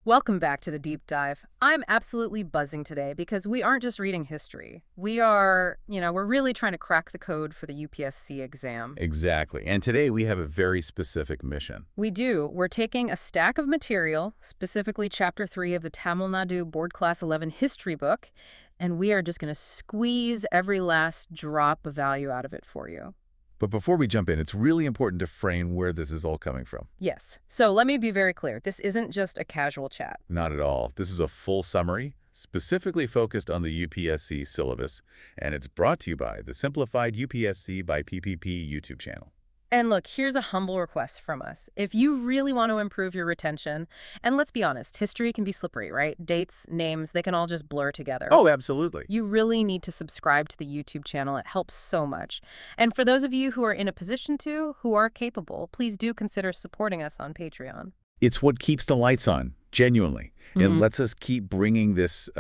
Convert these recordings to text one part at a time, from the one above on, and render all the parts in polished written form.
Welcome back to the deep dive. I'm absolutely buzzing today because we aren't just reading history. We're really trying to crack the code for the UPSC exam. Exactly. And today we have a very specific mission. We do. We're taking a stack of material, specifically Chapter 3 of the Tamil Nadu Board Class 11 history book, and we are just going to squeeze every last drop of value out of it for you. But before we jump in, it's really important to frame where this is all coming from. Yes. So let me be very clear. This isn't just a casual chat. Not at all. This is a full summary, specifically focused on the UPSC syllabus, and it's brought to you by the Simplified UPSC by PPP YouTube channel. And look, here's a humble request from us. If you really want to improve your retention, and let's be honest, history can be slippery, right? Dates, names, they can all just blur together. Oh, absolutely. You really need to subscribe to the YouTube channel. It helps so much. And for those of you who are in a position to, who are capable, please do consider supporting us on Patreon. It's what keeps the lights on, genuinely. It lets us keep bringing this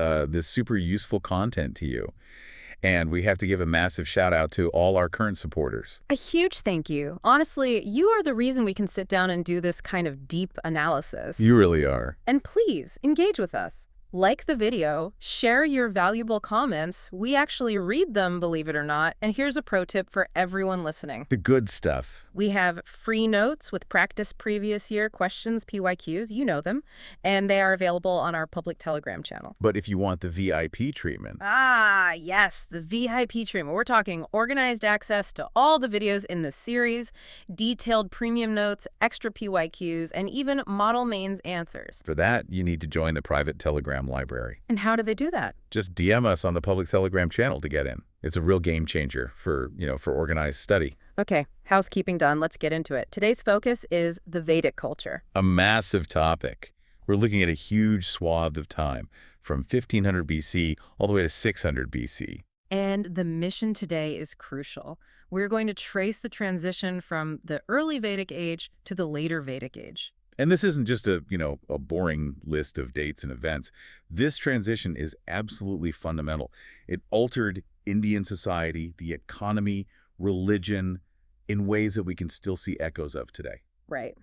super useful content to you. And we have to give a massive shout out to all our current supporters. A huge thank you. Honestly, you are the reason we can sit down and do this kind of deep analysis. You really are. And please, engage with us. Like the video, share your valuable comments. We actually read them, believe it or not. And here's a pro tip for everyone listening. The good stuff. We have free notes with practice previous year questions, PYQs, you know them, and they are available on our public Telegram channel. But if you want the VIP treatment. Ah, yes, the VIP treatment. We're talking organized access to all the videos in the series, detailed premium notes, extra PYQs, and even model mains answers. For that, you need to join the private Telegram library. And how do they do that? Just DM us on the public Telegram channel to get in. It's a real game changer for organized study. Okay, housekeeping done. Let's get into it. Today's focus is the Vedic culture. A massive topic. We're looking at a huge swath of time, from 1500 BC all the way to 600 BC. And the mission today is crucial. We're going to trace the transition from the early Vedic age to the later Vedic age. And this isn't just a boring list of dates and events. This transition is absolutely fundamental. It altered Indian society, the economy, religion, in ways that we can still see echoes of today. Right.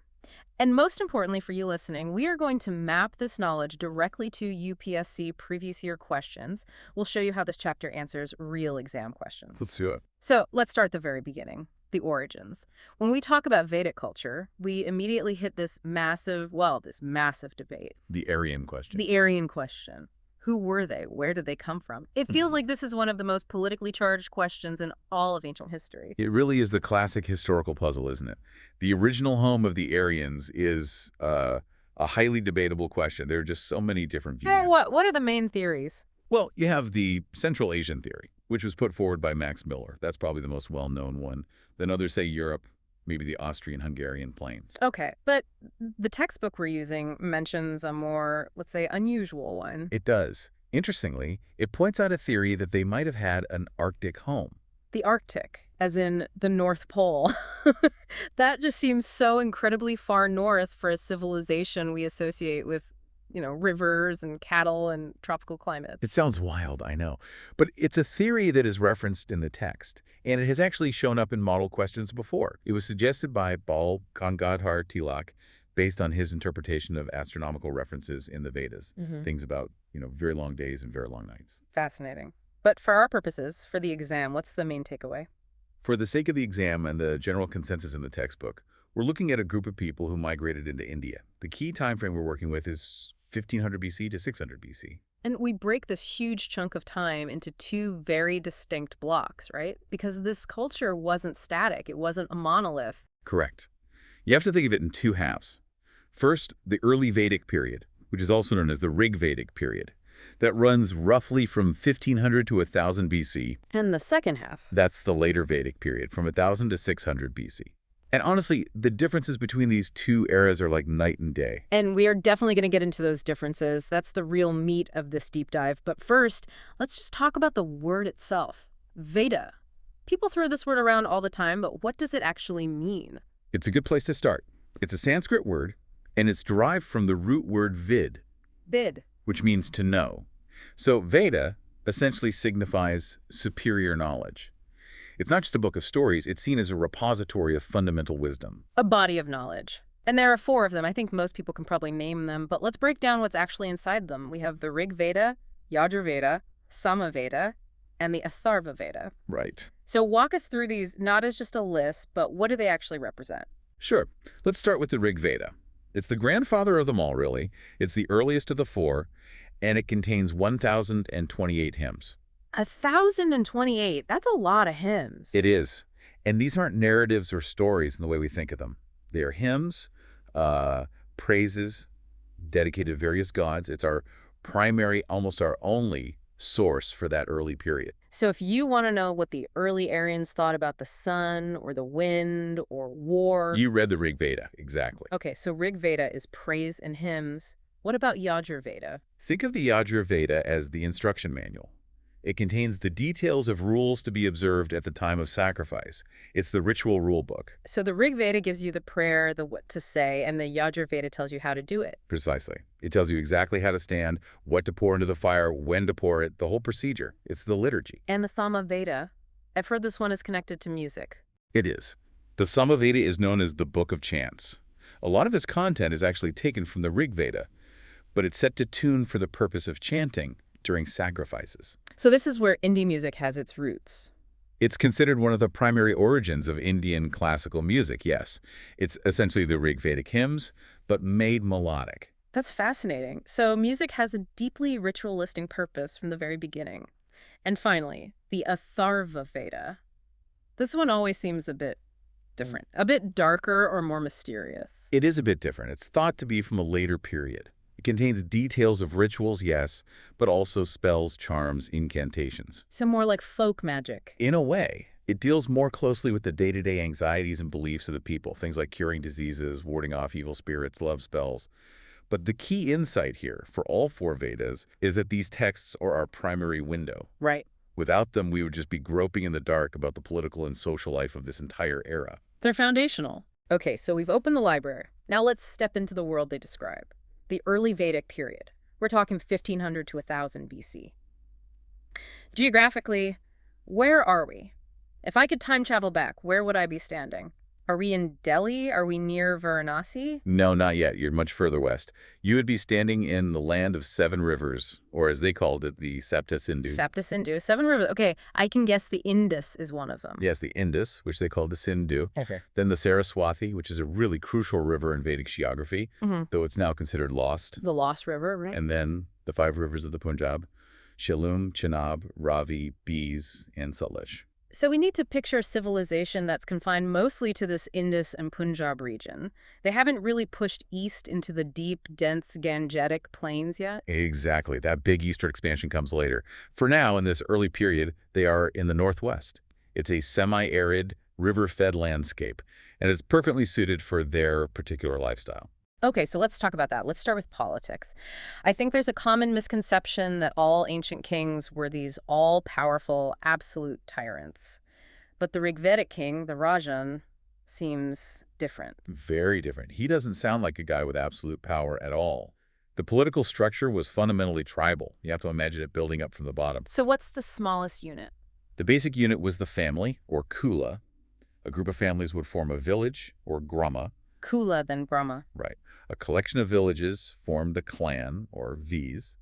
And most importantly for you listening, we are going to map this knowledge directly to UPSC previous year questions. We'll show you how this chapter answers real exam questions. Let's do it. So let's start at the very beginning. The origins. When we talk about Vedic culture, we immediately hit this massive debate. The Aryan question. The Aryan question. Who were they? Where did they come from? It feels like this is one of the most politically charged questions in all of ancient history. It really is the classic historical puzzle, isn't it? The original home of the Aryans is a highly debatable question. There are just so many different views. Hey, what are the main theories? Well, you have the Central Asian theory, which was put forward by Max Miller. That's probably the most well-known one. Then others say Europe, maybe the Austrian-Hungarian plains. Okay, but the textbook we're using mentions a more, let's say, unusual one. It does. Interestingly, it points out a theory that they might have had an Arctic home. The Arctic, as in the North Pole. That just seems so incredibly far north for a civilization we associate with rivers and cattle and tropical climates. It sounds wild, I know. But it's a theory that is referenced in the text, and it has actually shown up in model questions before. It was suggested by Bal Gangadhar Tilak based on his interpretation of astronomical references in the Vedas. Things about, very long days and very long nights. Fascinating. But for our purposes, for the exam, what's the main takeaway? For the sake of the exam and the general consensus in the textbook, we're looking at a group of people who migrated into India. The key time frame we're working with is 1500 BC to 600 BC. And we break this huge chunk of time into two very distinct blocks, right? Because this culture wasn't static. It wasn't a monolith. Correct. You have to think of it in two halves. First, the early Vedic period, which is also known as the Rig Vedic period. That runs roughly from 1500 to 1000 BC. And the second half? That's the later Vedic period, from 1000 to 600 BC. And honestly, the differences between these two eras are like night and day. And we are definitely going to get into those differences. That's the real meat of this deep dive. But first, let's just talk about the word itself. Veda. People throw this word around all the time, but what does it actually mean? It's a good place to start. It's a Sanskrit word, and it's derived from the root word vid. Vid. Which means to know. So Veda essentially signifies superior knowledge. It's not just a book of stories, it's seen as a repository of fundamental wisdom. A body of knowledge. And there are 4 of them. I think most people can probably name them, but let's break down what's actually inside them. We have the Rig Veda, Yajur Veda, Sama Veda, and the Atharva Veda. Right. So walk us through these not as just a list, but what do they actually represent? Sure. Let's start with the Rig Veda. It's the grandfather of them all, really. It's the earliest of the 4, and it contains 1,028 hymns. 1,028. That's a lot of hymns. It is. And these aren't narratives or stories in the way we think of them. They are hymns, praises dedicated to various gods. It's our primary, almost our only source for that early period. So if you want to know what the early Aryans thought about the sun or the wind or war... You read the Rig Veda, exactly. Okay, so Rig Veda is praise and hymns. What about Yajur Veda? Think of the Yajur Veda as the instruction manual. It contains the details of rules to be observed at the time of sacrifice. It's the ritual rule book. So the Rig Veda gives you the prayer, the what to say, and the Yajur Veda tells you how to do it. Precisely. It tells you exactly how to stand, what to pour into the fire, when to pour it, the whole procedure. It's the liturgy. And the Sama Veda? I've heard this one is connected to music. It is. The Sama Veda is known as the Book of Chants. A lot of its content is actually taken from the Rig Veda, but it's set to tune for the purpose of chanting during sacrifices. So this is where indie music has its roots. It's considered one of the primary origins of Indian classical music, yes. It's essentially the Rig Vedic hymns, but made melodic. That's fascinating. So music has a deeply ritualistic purpose from the very beginning. And finally, the Atharva Veda. This one always seems a bit different, a bit darker or more mysterious. It is a bit different. It's thought to be from a later period. It contains details of rituals, yes, but also spells, charms, incantations. So more like folk magic. In a way, it deals more closely with the day-to-day anxieties and beliefs of the people, things like curing diseases, warding off evil spirits, love spells. But the key insight here for all 4 Vedas is that these texts are our primary window. Right. Without them, we would just be groping in the dark about the political and social life of this entire era. They're foundational. Okay, so we've opened the library. Now let's step into the world they describe. The early Vedic period. We're talking 1500 to 1000 BC. Geographically, where are we? If I could time travel back, where would I be standing? Are we in Delhi? Are we near Varanasi? No, not yet. You're much further west. You would be standing in the land of 7 rivers, or as they called it, the Sapta Sindhu. Sapta Sindhu. 7 rivers. Okay, I can guess the Indus is one of them. Yes, the Indus, which they called the Sindhu. Okay. Then the Saraswati, which is a really crucial river in Vedic geography, though it's now considered lost. The Lost River, right? And then the 5 rivers of the Punjab, Shalum, Chenab, Ravi, Bees, and Sutlej. So we need to picture a civilization that's confined mostly to this Indus and Punjab region. They haven't really pushed east into the deep, dense Gangetic plains yet. Exactly. That big eastward expansion comes later. For now, in this early period, they are in the northwest. It's a semi-arid, river-fed landscape, and it's perfectly suited for their particular lifestyle. Okay, so let's talk about that. Let's start with politics. I think there's a common misconception that all ancient kings were these all-powerful, absolute tyrants. But the Rigvedic king, the Rajan, seems different. Very different. He doesn't sound like a guy with absolute power at all. The political structure was fundamentally tribal. You have to imagine it building up from the bottom. So what's the smallest unit? The basic unit was the family, or kula. A group of families would form a village, or grama. Kula, then Brahma. Right. A collection of villages formed a clan, or Vs,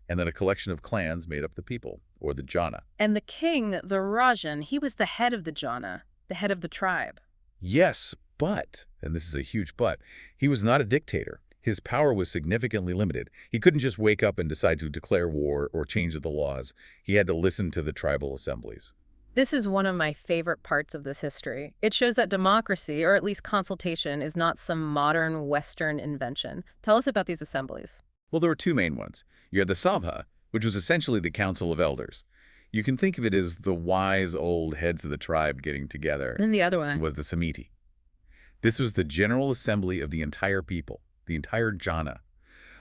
and then a collection of clans made up the people, or the Jana. And the king, the Rajan, he was the head of the Jana, the head of the tribe. Yes, but, and this is a huge but, he was not a dictator. His power was significantly limited. He couldn't just wake up and decide to declare war or change the laws. He had to listen to the tribal assemblies. This is one of my favorite parts of this history. It shows that democracy, or at least consultation, is not some modern Western invention. Tell us about these assemblies. Well, there were 2 main ones. You had the Sabha, which was essentially the council of elders. You can think of it as the wise old heads of the tribe getting together. And the other one was the Samiti. This was the general assembly of the entire people, the entire Jana,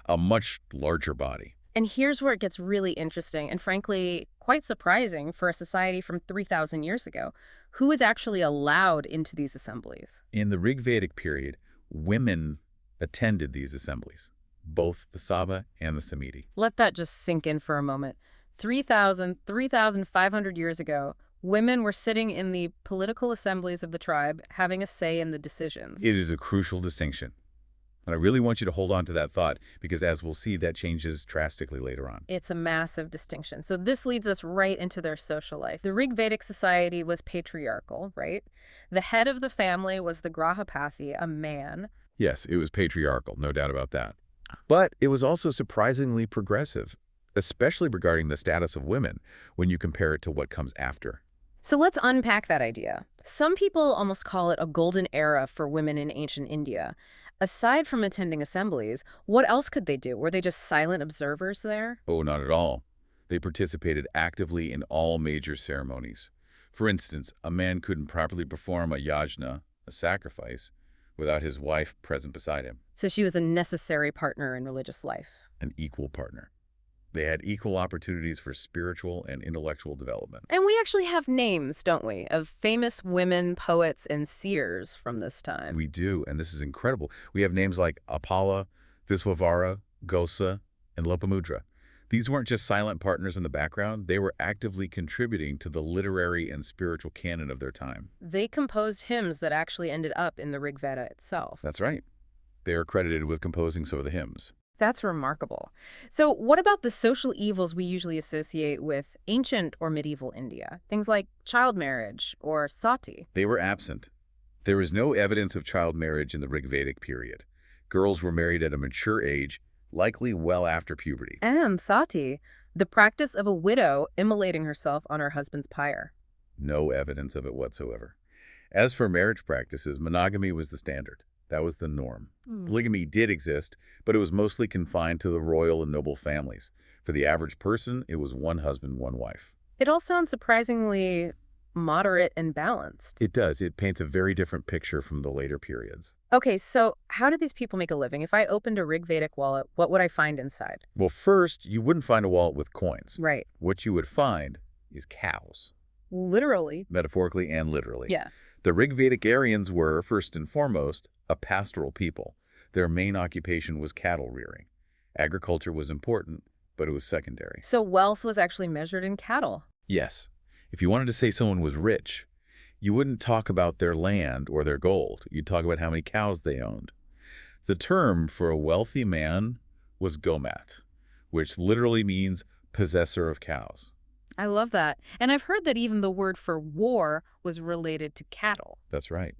a much larger body. And here's where it gets really interesting and, frankly, quite surprising for a society from 3,000 years ago. Who is actually allowed into these assemblies? In the Rigvedic period, women attended these assemblies, both the Sabha and the Samiti. Let that just sink in for a moment. 3,500 years ago, Women were sitting in the political assemblies of the tribe, having a say in the decisions. It is a crucial distinction. And I really want you to hold on to that thought because, as we'll see, that changes drastically later on. It's a massive distinction. So this leads us right into their social life. The Rig Vedic society was patriarchal, right? The head of the family was the Grahapati, a man. Yes, it was patriarchal, no doubt about that. But it was also surprisingly progressive, especially regarding the status of women when you compare it to what comes after. So let's unpack that idea. Some people almost call it a golden era for women in ancient India. Aside from attending assemblies, what else could they do? Were they just silent observers there? Oh, not at all. They participated actively in all major ceremonies. For instance, a man couldn't properly perform a yajna, a sacrifice, without his wife present beside him. So she was a necessary partner in religious life. An equal partner. They had equal opportunities for spiritual and intellectual development. And we actually have names, don't we, of famous women poets and seers from this time. We do, and this is incredible. We have names like Apala, Viswavara, Gosa, and Lopamudra. These weren't just silent partners in the background. They were actively contributing to the literary and spiritual canon of their time. They composed hymns that actually ended up in the Rig Veda itself. That's right. They are credited with composing some of the hymns. That's remarkable. So what about the social evils we usually associate with ancient or medieval India? Things like child marriage or sati. They were absent. There is no evidence of child marriage in the Rig Vedic period. Girls were married at a mature age, likely well after puberty. And sati, the practice of a widow immolating herself on her husband's pyre. No evidence of it whatsoever. As for marriage practices, monogamy was the standard. That was the norm. Polygamy did exist, but it was mostly confined to the royal and noble families. For the average person, it was one husband, one wife. It all sounds surprisingly moderate and balanced. It does. It paints a very different picture from the later periods. Okay, so how did these people make a living? If I opened a Rig Vedic wallet, what would I find inside? Well, first, you wouldn't find a wallet with coins. Right. What you would find is cows. Literally. Metaphorically and literally. Yeah. The Rig Vedic Aryans were, first and foremost, a pastoral people. Their main occupation was cattle rearing. Agriculture was important, but it was secondary. So wealth was actually measured in cattle. Yes. If you wanted to say someone was rich, you wouldn't talk about their land or their gold. You'd talk about how many cows they owned. The term for a wealthy man was gomat, which literally means possessor of cows. I love that. And I've heard that even the word for war was related to cattle. That's right.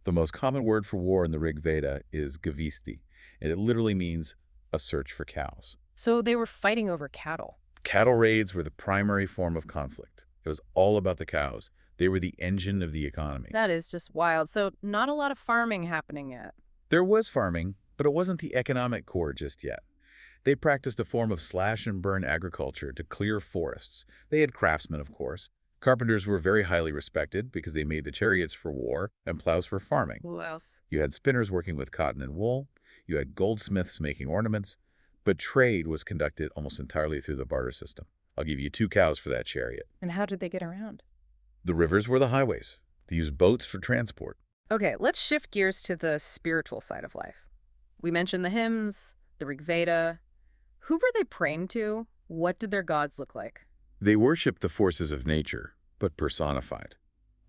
The most common word for war in the Rig Veda is gavisti, and it literally means a search for cows. So they were fighting over cattle. Cattle raids were the primary form of conflict. It was all about the cows. They were the engine of the economy. That is just wild. So not a lot of farming happening yet. There was farming, but it wasn't the economic core just yet. They practiced a form of slash-and-burn agriculture to clear forests. They had craftsmen, of course. Carpenters were very highly respected because they made the chariots for war and plows for farming. Who else? You had spinners working with cotton and wool. You had goldsmiths making ornaments. But trade was conducted almost entirely through the barter system. I'll give you 2 cows for that chariot. And how did they get around? The rivers were the highways. They used boats for transport. Okay, let's shift gears to the spiritual side of life. We mentioned the hymns, the Rig Veda. Who were they praying to? What did their gods look like? They worshipped the forces of nature, but personified.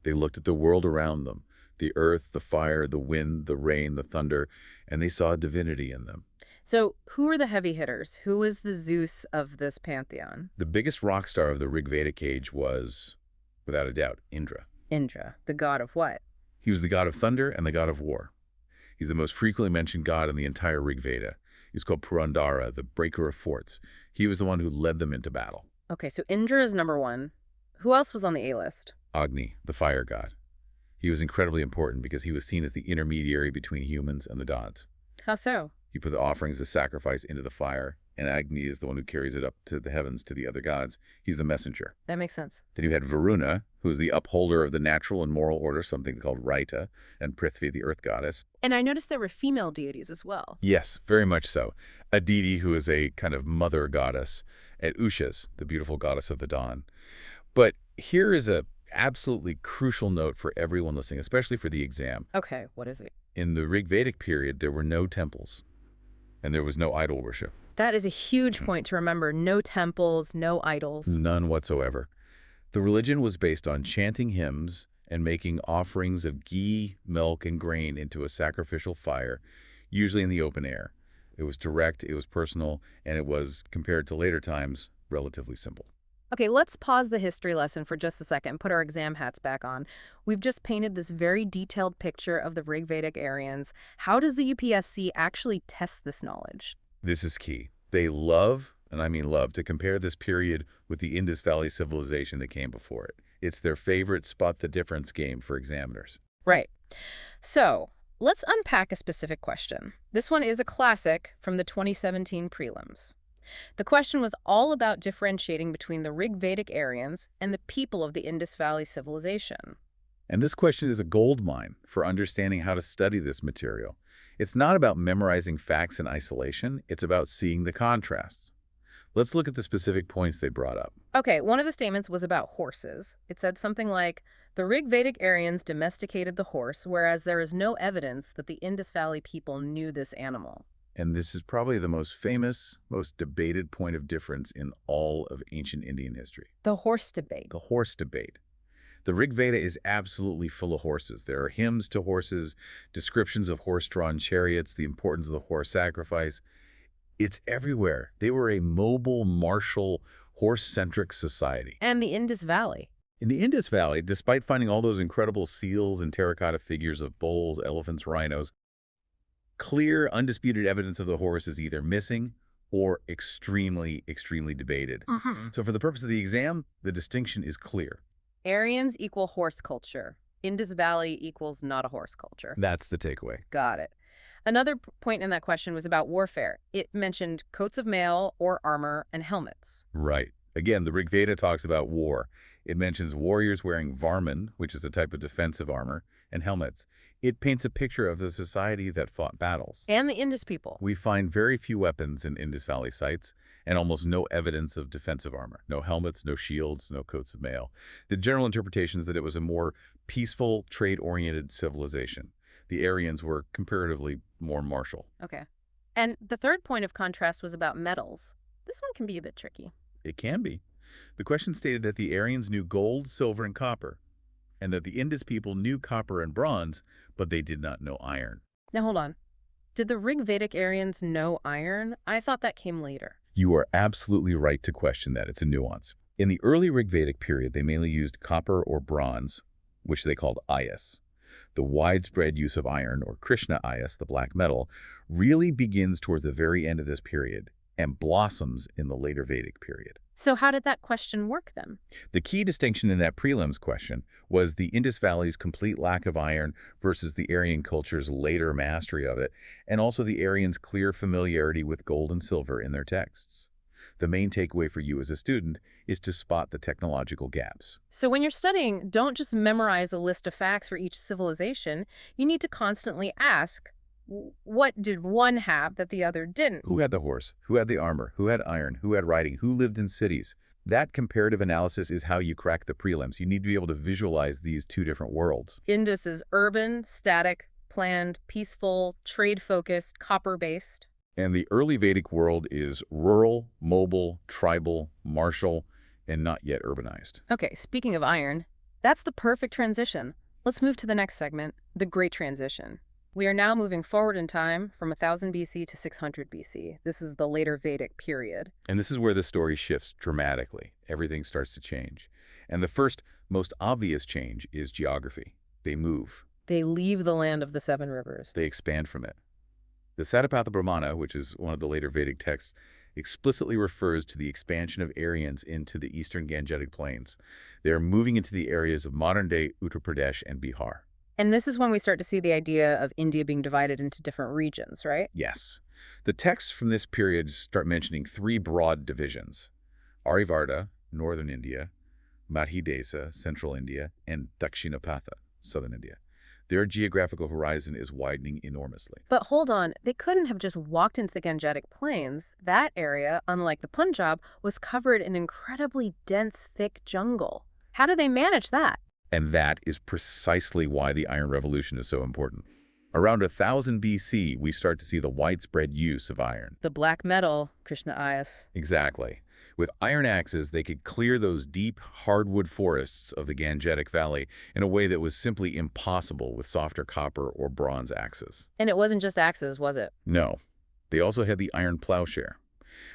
They looked at the world around them, the earth, the fire, the wind, the rain, the thunder, and they saw divinity in them. So who are the heavy hitters? Who is the Zeus of this pantheon? The biggest rock star of the Rig Vedic age was, without a doubt, Indra. Indra, the god of what? He was the god of thunder and the god of war. He's the most frequently mentioned god in the entire Rig Veda. He was called Purandara, the breaker of forts. He was the one who led them into battle. Okay, so Indra is number 1. Who else was on the A-list? Agni, the fire god. He was incredibly important because he was seen as the intermediary between humans and the gods. How so? He put the offerings of sacrifice into the fire, and Agni is the one who carries it up to the heavens to the other gods. He's the messenger. That makes sense. Then you had Varuna, who is the upholder of the natural and moral order, something called Raita, and Prithvi, the earth goddess. And I noticed there were female deities as well. Yes, very much so. Aditi, who is a kind of mother goddess, and Ushas, the beautiful goddess of the dawn. But here is a absolutely crucial note for everyone listening, especially for the exam. Okay, what is it? In the Rig Vedic period, there were no temples, and there was no idol worship. That is a huge point to remember. No temples, no idols. None whatsoever. The religion was based on chanting hymns and making offerings of ghee, milk, and grain into a sacrificial fire, usually in the open air. It was direct, it was personal, and it was, compared to later times, relatively simple. Okay, let's pause the history lesson for just a second and put our exam hats back on. We've just painted this very detailed picture of the Rig Vedic Aryans. How does the UPSC actually test this knowledge? This is key. They love, and I mean love, to compare this period with the Indus Valley civilization that came before it. It's their favorite spot the difference game for examiners. Right. So, let's unpack a specific question. This one is a classic from the 2017 prelims. The question was all about differentiating between the Rig Vedic Aryans and the people of the Indus Valley civilization. And this question is a gold mine for understanding how to study this material. It's not about memorizing facts in isolation, it's about seeing the contrasts. Let's look at the specific points they brought up. Okay, one of the statements was about horses. It said something like, the Rig Vedic Aryans domesticated the horse, whereas there is no evidence that the Indus Valley people knew this animal. And this is probably the most famous, most debated point of difference in all of ancient Indian history. The horse debate. The horse debate. The Rig Veda is absolutely full of horses. There are hymns to horses, descriptions of horse-drawn chariots, the importance of the horse sacrifice. It's everywhere. They were a mobile, martial, horse-centric society. And the Indus Valley. In the Indus Valley, despite finding all those incredible seals and terracotta figures of bulls, elephants, rhinos, clear, undisputed evidence of the horse is either missing or extremely, extremely debated. So for the purpose of the exam, the distinction is clear. Aryans equal horse culture. Indus Valley equals not a horse culture. That's the takeaway. Got it. Another point in that question was about warfare. It mentioned coats of mail or armor and helmets. Right. Again, the Rig Veda talks about war. It mentions warriors wearing varman, which is a type of defensive armor, and helmets. It paints a picture of the society that fought battles. And the Indus people. We find very few weapons in Indus Valley sites and almost no evidence of defensive armor. No helmets, no shields, no coats of mail. The general interpretation is that it was a more peaceful, trade-oriented civilization. The Aryans were comparatively more martial. Okay. And the third point of contrast was about metals. This one can be a bit tricky. It can be. The question stated that the Aryans knew gold, silver, and copper, and that the Indus people knew copper and bronze, but they did not know iron. Now hold on. Did the Rig Vedic Aryans know iron? I thought that came later. You are absolutely right to question that. It's a nuance. In the early Rig Vedic period, they mainly used copper or bronze, which they called ayas. The widespread use of iron, or Krishna ayas, the black metal, really begins towards the very end of this period and blossoms in the later Vedic period. So how did that question work then? The key distinction in that prelims question was the Indus Valley's complete lack of iron versus the Aryan culture's later mastery of it, and also the Aryans' clear familiarity with gold and silver in their texts. The main takeaway for you as a student is to spot the technological gaps. So when you're studying, don't just memorize a list of facts for each civilization. You need to constantly ask, what did one have that the other didn't? Who had the horse? Who had the armor? Who had iron? Who had writing? Who lived in cities? That comparative analysis is how you crack the prelims. You need to be able to visualize these two different worlds. Indus is urban, static, planned, peaceful, trade-focused, copper-based. And the early Vedic world is rural, mobile, tribal, martial, and not yet urbanized. Okay, speaking of iron, that's the perfect transition. Let's move to the next segment, the Great Transition. We are now moving forward in time from 1000 BC to 600 BC. This is the later Vedic period. And this is where the story shifts dramatically. Everything starts to change. And the first, most obvious change is geography. They move. They leave the land of the seven rivers. They expand from it. The Satapatha Brahmana, which is one of the later Vedic texts, explicitly refers to the expansion of Aryans into the eastern Gangetic plains. They are moving into the areas of modern-day Uttar Pradesh and Bihar. And this is when we start to see the idea of India being divided into different regions, right? Yes. The texts from this period start mentioning three broad divisions: Aryavarta, northern India; Madhya, central India; and Dakshinapatha, southern India. Their geographical horizon is widening enormously. But hold on, they couldn't have just walked into the Gangetic Plains. That area, unlike the Punjab, was covered in incredibly dense, thick jungle. How do they manage that? And that is precisely why the Iron Revolution is so important. Around 1000 BC, we start to see the widespread use of iron. The black metal, Krishna ayas. Exactly. With iron axes, they could clear those deep, hardwood forests of the Gangetic Valley in a way that was simply impossible with softer copper or bronze axes. And it wasn't just axes, was it? No, they also had the iron plowshare.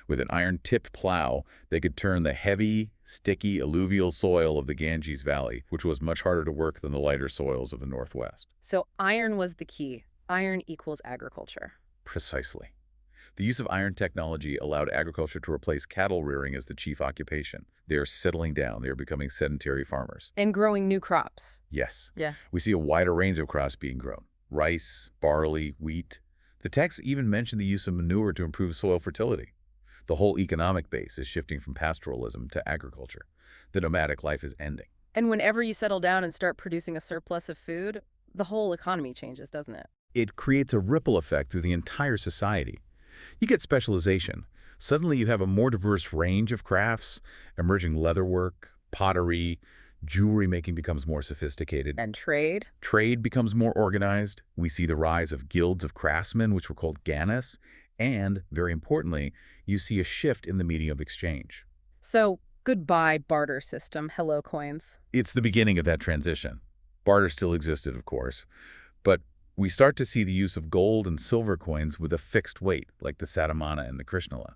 With an iron-tipped plow, they could turn the heavy, sticky alluvial soil of the Ganges Valley, which was much harder to work than the lighter soils of the Northwest. So iron was the key. Iron equals agriculture. Precisely. The use of iron technology allowed agriculture to replace cattle rearing as the chief occupation. They are settling down. They are becoming sedentary farmers. And growing new crops. Yes. Yeah. We see a wider range of crops being grown. Rice, barley, wheat. The text even mentioned the use of manure to improve soil fertility. The whole economic base is shifting from pastoralism to agriculture. The nomadic life is ending. And whenever you settle down and start producing a surplus of food, the whole economy changes, doesn't it? It creates a ripple effect through the entire society. You get specialization. Suddenly you have a more diverse range of crafts, emerging leatherwork, pottery, jewelry making becomes more sophisticated. And trade? Trade becomes more organized. We see the rise of guilds of craftsmen, which were called ganas, and, very importantly, you see a shift in the medium of exchange. So, goodbye barter system, hello coins. It's the beginning of that transition. Barter still existed, of course, but we start to see the use of gold and silver coins with a fixed weight, like the Satamana and the Krishnala.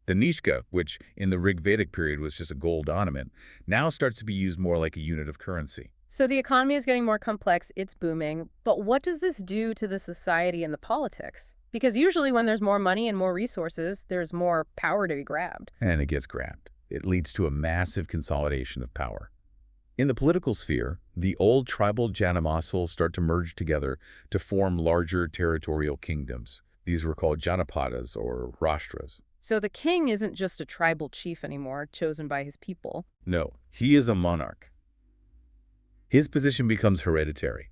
The Nishka, which in the Rig Vedic period was just a gold ornament, now starts to be used more like a unit of currency. So the economy is getting more complex, it's booming, but what does this do to the society and the politics? Because usually when there's more money and more resources, there's more power to be grabbed. And it gets grabbed. It leads to a massive consolidation of power. In the political sphere, the old tribal Janamasals start to merge together to form larger territorial kingdoms. These were called Janapadas or Rashtras. So the king isn't just a tribal chief anymore, chosen by his people. No, he is a monarch. His position becomes hereditary.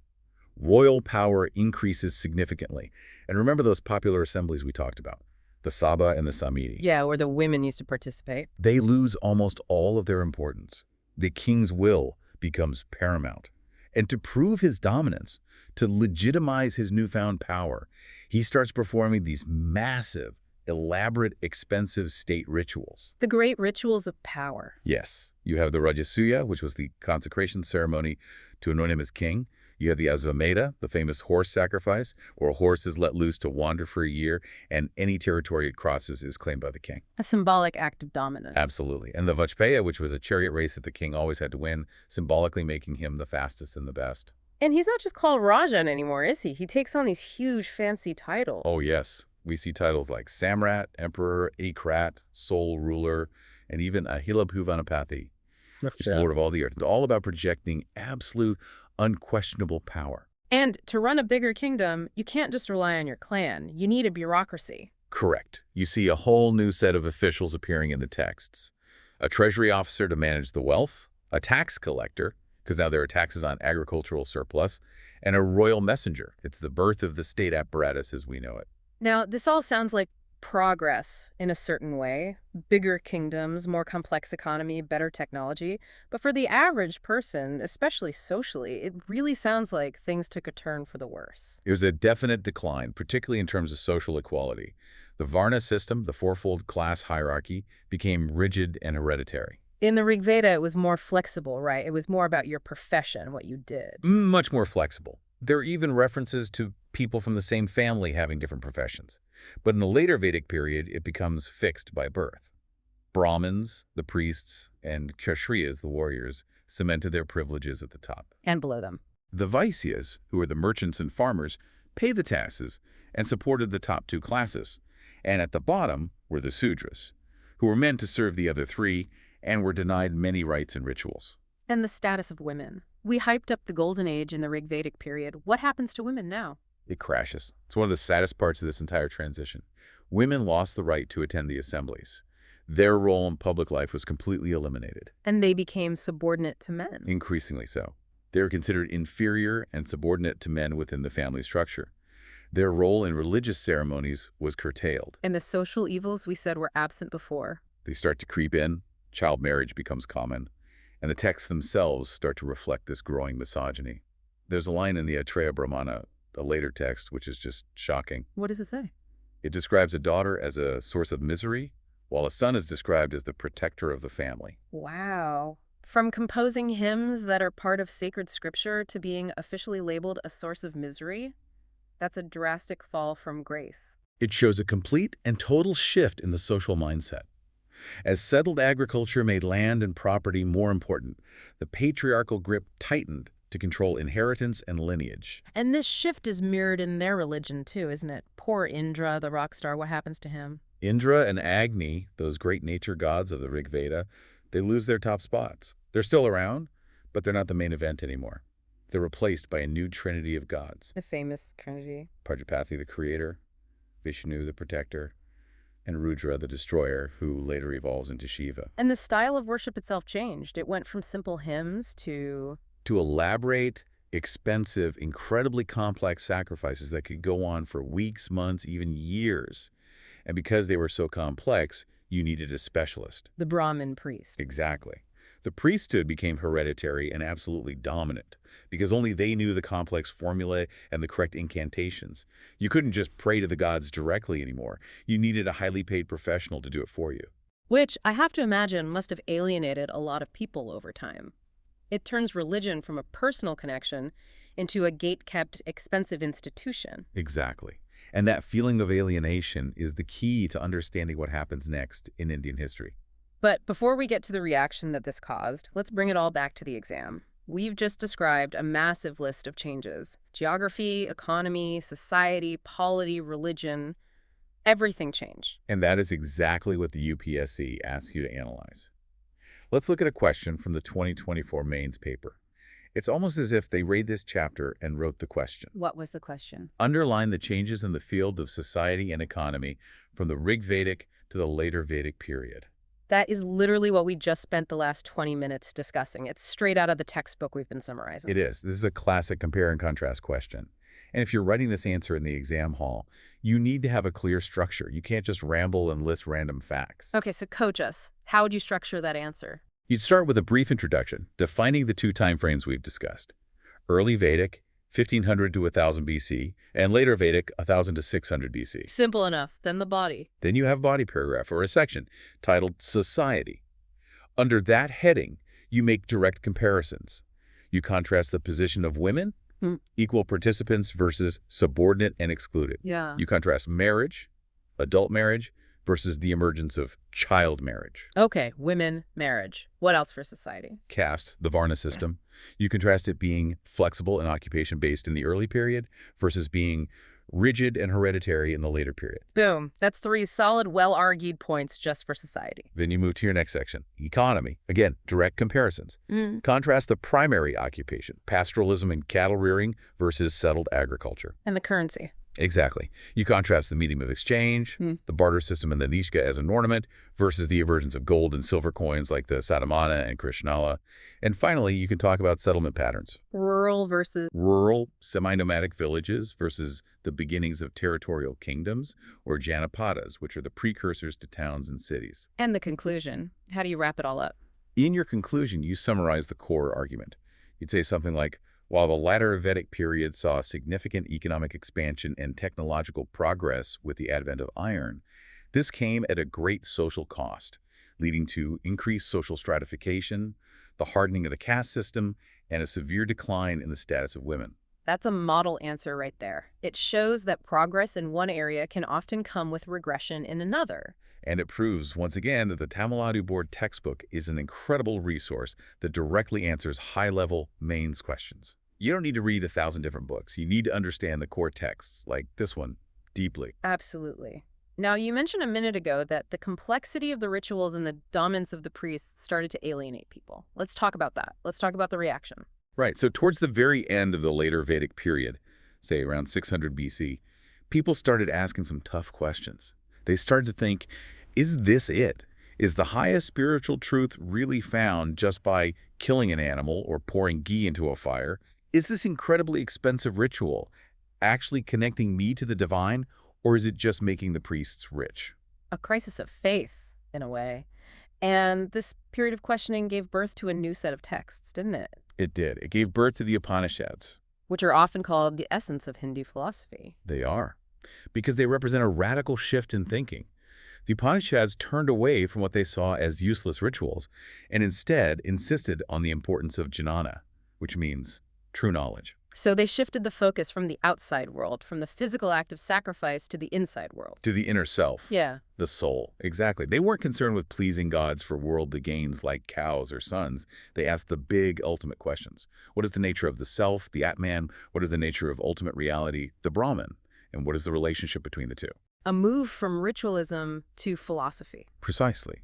Royal power increases significantly. And remember those popular assemblies we talked about, the Sabha and the Samiti. Yeah, where the women used to participate. They lose almost all of their importance. The king's will becomes paramount. And to prove his dominance, to legitimize his newfound power, he starts performing these massive, elaborate, expensive state rituals. The great rituals of power. Yes. You have the Rajasuya, which was the consecration ceremony to anoint him as king. You have the Azvamedha, the famous horse sacrifice, where a horse is let loose to wander for a year, and any territory it crosses is claimed by the king. A symbolic act of dominance. Absolutely. And the Vajpaya, which was a chariot race that the king always had to win, symbolically making him the fastest and the best. And he's not just called Rajan anymore, is he? He takes on these huge, fancy titles. Oh, yes. We see titles like Samrat, Emperor, Akrat, Sole Ruler, and even Ahilabhuvanapati, which is Lord of all the earth. It's all about projecting absolute, unquestionable power. And to run a bigger kingdom, you can't just rely on your clan. You need a bureaucracy. Correct. You see a whole new set of officials appearing in the texts. A treasury officer to manage the wealth, a tax collector, because now there are taxes on agricultural surplus, and a royal messenger. It's the birth of the state apparatus as we know it. Now, this all sounds like progress in a certain way. Bigger kingdoms, more complex economy, better technology. But for the average person, especially socially, it really sounds like things took a turn for the worse. It was a definite decline, particularly in terms of social equality. The Varna system, the fourfold class hierarchy, became rigid and hereditary. In the Rig Veda, it was more flexible, right? It was more about your profession, what you did. Much more flexible. There are even references to people from the same family having different professions. But in the later Vedic period, it becomes fixed by birth. Brahmins, the priests, and Kshatriyas, the warriors, cemented their privileges at the top. And below them. The Vaisyas, who are the merchants and farmers, paid the taxes and supported the top two classes. And at the bottom were the Sudras, who were meant to serve the other three and were denied many rites and rituals. And the status of women. We hyped up the golden age in the Rig Vedic period. What happens to women now? It crashes. It's one of the saddest parts of this entire transition. Women lost the right to attend the assemblies. Their role in public life was completely eliminated. And they became subordinate to men. Increasingly so. They were considered inferior and subordinate to men within the family structure. Their role in religious ceremonies was curtailed. And the social evils we said were absent before. They start to creep in. Child marriage becomes common. And the texts themselves start to reflect this growing misogyny. There's a line in the Atreya Brahmana, a later text, which is just shocking. What does it say? It describes a daughter as a source of misery, while a son is described as the protector of the family. Wow. From composing hymns that are part of sacred scripture to being officially labeled a source of misery, that's a drastic fall from grace. It shows a complete and total shift in the social mindset. As settled agriculture made land and property more important, the patriarchal grip tightened to control inheritance and lineage. And this shift is mirrored in their religion too, isn't it? Poor Indra, the rock star, what happens to him? Indra and Agni, those great nature gods of the Rig Veda, they lose their top spots. They're still around, but they're not the main event anymore. They're replaced by a new trinity of gods. The famous Trinity. Prajapati, the creator, Vishnu, the protector, and Rudra, the destroyer, who later evolves into Shiva. And the style of worship itself changed. It went from simple hymns to Elaborate, expensive, incredibly complex sacrifices that could go on for weeks, months, even years. And because they were so complex, you needed a specialist. the Brahmin priest. Exactly. The priesthood became hereditary and absolutely dominant because only they knew the complex formulae and the correct incantations. You couldn't just pray to the gods directly anymore. You needed a highly paid professional to do it for you. Which, I have to imagine, must have alienated a lot of people over time. It turns religion from a personal connection into a gate-kept, expensive institution. Exactly. And that feeling of alienation is the key to understanding what happens next in Indian history. But before we get to the reaction that this caused, let's bring it all back to the exam. We've just described a massive list of changes. Geography, economy, society, polity, religion, everything changed. And that is exactly what the UPSC asks you to analyze. Let's look at a question from the 2024 mains paper. It's almost as if they read this chapter and wrote the question. What was the question? Underline the changes in the field of society and economy from the Rig Vedic to the later Vedic period. That is literally what we just spent the last 20 minutes discussing. It's straight out of the textbook we've been summarizing. It is. This is a classic compare and contrast question. And if you're writing this answer in the exam hall, you need to have a clear structure. You can't just ramble and list random facts. Okay, so coach us. How would you structure that answer? You'd start with a brief introduction, defining the two time frames we've discussed. Early Vedic, 1500 to 1000 BC, and later Vedic, 1000 to 600 BC. Simple enough. Then the body. Then you have body paragraph or a section titled Society. Under that heading, you make direct comparisons. You contrast the position of women, equal participants versus subordinate and excluded. Yeah. You contrast marriage, adult marriage, versus the emergence of child marriage. Okay, women, marriage. What else for society? Caste, the Varna system. You contrast it being flexible and occupation-based in the early period versus being rigid and hereditary in the later period. Boom. That's 3 solid, well-argued points just for society. Then you move to your next section, economy. Again, direct comparisons. Contrast the primary occupation, pastoralism and cattle rearing versus settled agriculture. And the currency. Exactly. You contrast the medium of exchange, the barter system and the nishka as an ornament, versus the emergence of gold and silver coins like the Satamana and Krishnala. And finally, you can talk about settlement patterns. Rural versus... Rural, semi-nomadic villages versus the beginnings of territorial kingdoms, or Janapadas, which are the precursors to towns and cities. And the conclusion. How do you wrap it all up? In your conclusion, you summarize the core argument. You'd say something like, while the latter Vedic period saw significant economic expansion and technological progress with the advent of iron, this came at a great social cost, leading to increased social stratification, the hardening of the caste system, and a severe decline in the status of women. That's a model answer right there. It shows that progress in one area can often come with regression in another. And it proves, once again, that the Tamil Nadu Board textbook is an incredible resource that directly answers high-level mains questions. You don't need to read 1,000 different books. You need to understand the core texts, like this one, deeply. Absolutely. Now, you mentioned a minute ago that the complexity of the rituals and the dominance of the priests started to alienate people. Let's talk about that. Let's talk about the reaction. Right. So towards the very end of the later Vedic period, say around 600 BC, people started asking some tough questions. They started to think, is this it? Is the highest spiritual truth really found just by killing an animal or pouring ghee into a fire? Is this incredibly expensive ritual actually connecting me to the divine, or is it just making the priests rich? A crisis of faith, in a way. And this period of questioning gave birth to a new set of texts, didn't it? It did. It gave birth to the Upanishads. Which are often called the essence of Hindu philosophy. They are, because they represent a radical shift in thinking. The Upanishads turned away from what they saw as useless rituals and instead insisted on the importance of jnana, which means true knowledge. So they shifted the focus from the outside world, from the physical act of sacrifice to the inside world. To the inner self. Yeah. The soul. Exactly. They weren't concerned with pleasing gods for worldly gains like cows or sons. They asked the big ultimate questions. What is the nature of the self, the Atman? What is the nature of ultimate reality, the Brahman? And what is the relationship between the two? A move from ritualism to philosophy. Precisely.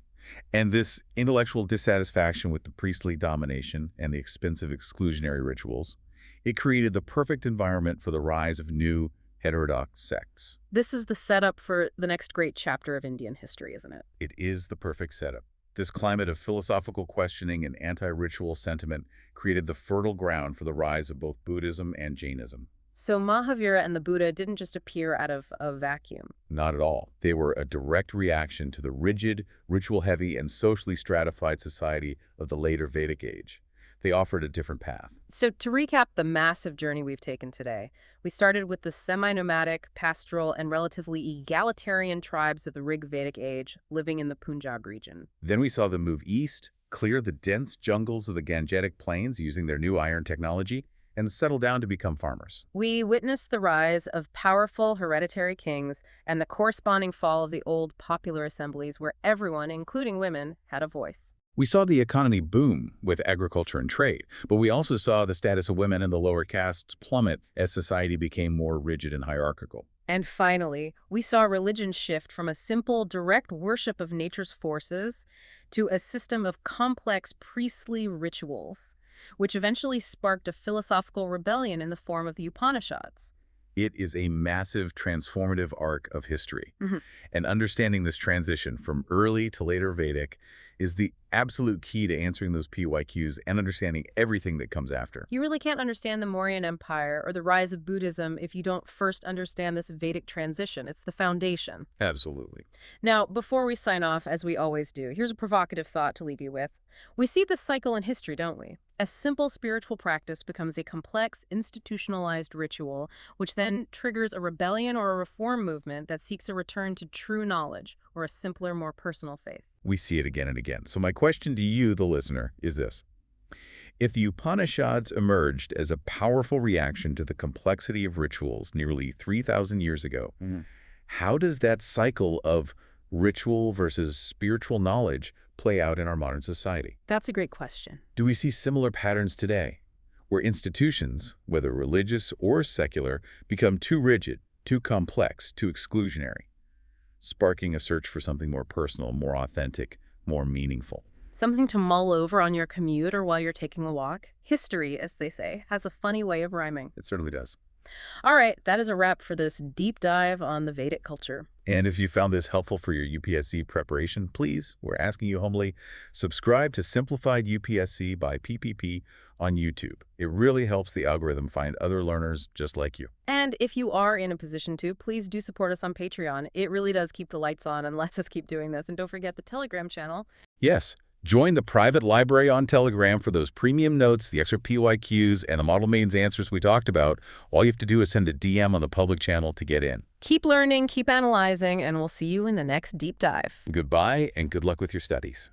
And this intellectual dissatisfaction with the priestly domination and the expensive exclusionary rituals, it created the perfect environment for the rise of new heterodox sects. This is the setup for the next great chapter of Indian history, isn't it? It is the perfect setup. This climate of philosophical questioning and anti-ritual sentiment created the fertile ground for the rise of both Buddhism and Jainism. So Mahavira and the Buddha didn't just appear out of a vacuum. Not at all. They were a direct reaction to the rigid, ritual-heavy, and socially stratified society of the later Vedic age. They offered a different path. So to recap the massive journey we've taken today, we started with the semi-nomadic, pastoral, and relatively egalitarian tribes of the Rig Vedic age living in the Punjab region. Then we saw them move east, clear the dense jungles of the Gangetic Plains using their new iron technology, and settle down to become farmers. We witnessed the rise of powerful hereditary kings and the corresponding fall of the old popular assemblies where everyone, including women, had a voice. We saw the economy boom with agriculture and trade, but we also saw the status of women in the lower castes plummet as society became more rigid and hierarchical. And finally, we saw religion shift from a simple, direct worship of nature's forces to a system of complex priestly rituals, which eventually sparked a philosophical rebellion in the form of the Upanishads. It is a massive transformative arc of history. Mhm. And understanding this transition from early to later Vedic is the absolute key to answering those PYQs and understanding everything that comes after. You really can't understand the Mauryan Empire or the rise of Buddhism if you don't first understand this Vedic transition. It's the foundation. Absolutely. Now, before we sign off, as we always do, here's a provocative thought to leave you with. We see this cycle in history, don't we? A simple spiritual practice becomes a complex, institutionalized ritual, which then triggers a rebellion or a reform movement that seeks a return to true knowledge or a simpler, more personal faith. We see it again and again. So my question to you, the listener, is this. If the Upanishads emerged as a powerful reaction to the complexity of rituals nearly 3,000 years ago, how does that cycle of ritual versus spiritual knowledge play out in our modern society? That's a great question. Do we see similar patterns today, where institutions, whether religious or secular, become too rigid, too complex, too exclusionary, sparking a search for something more personal, more authentic, more meaningful? Something to mull over on your commute or while you're taking a walk. History, as they say, has a funny way of rhyming. It certainly does. All right, that is a wrap for this deep dive on the Vedic culture. And if you found this helpful for your UPSC preparation, please, we're asking you humbly, subscribe to Simplified UPSC by PPP on YouTube. It really helps the algorithm find other learners just like you. And if you are in a position to, please do support us on Patreon. It really does keep the lights on and lets us keep doing this. And don't forget the Telegram channel. Yes. Join the private library on Telegram for those premium notes, the extra PYQs, and the model mains answers we talked about. All you have to do is send a DM on the public channel to get in. Keep learning, keep analyzing, and we'll see you in the next deep dive. Goodbye, and good luck with your studies.